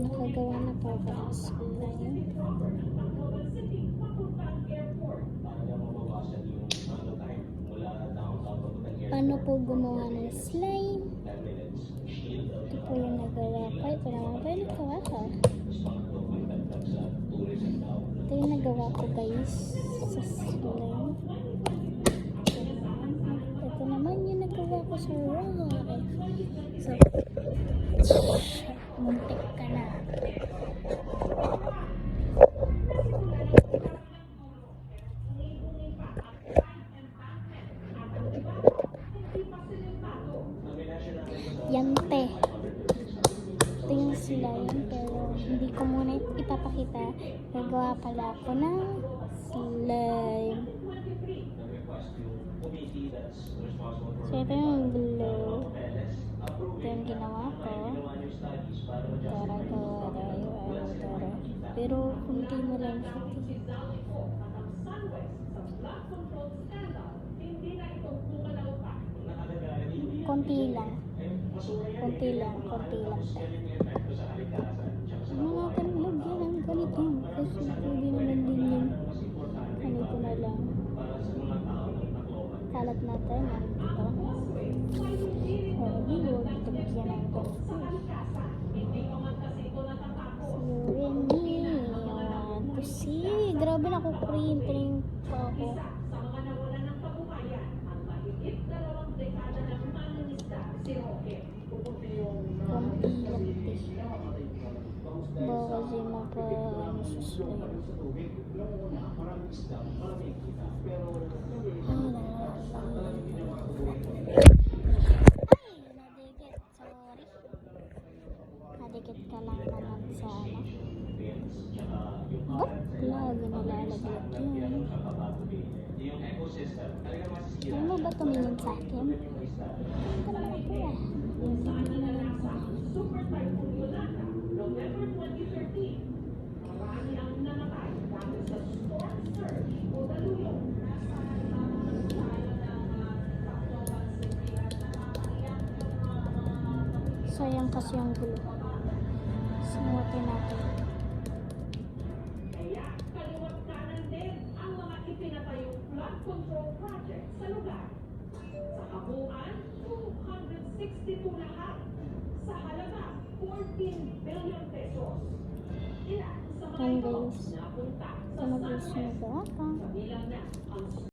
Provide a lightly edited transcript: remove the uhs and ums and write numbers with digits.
nakagawa na po ako ng slime. Paano po gumawa ng slime? Ito po yung nagawa ko. Ito naman po yung nagawa ko. Ito yung nagawa ko guys sa slime. Ito naman yung nagawa ko sa rock. So, muntik ka na. Yan pe. Ito yung slime pero hindi ko muna ipapakita. Nagawa pala ako ng slime. So ito yung glue. Ito yung ginawa ko. Tara. Pero kunti mo lang siya. Konti lang. Ano natin lagyan ng ganito? Kasi pwede naman din yung ganito na lang. Kalat natin. Ito. Huwag ito bigyan ng ganito. See, grabe na ako printing pa ako. Konti lang baka kasi mapa slime. Nadikit, sorry. Nadikit ka lang naman sa ano. Ba't lagi nalalaglag yun? Ano mo ba tumingin sa akin? Ito naman ako ah. Sayang kasi ang gulo. Sinuotin natin. Kaya kaliwat kanan din ang mga ipinatayong flood control project sa lugar. Sa kabuuan, 262 lahat sa halaga 14 billion pesos. Ilan sa mga ito napunta sa sunrise Kabilang na ang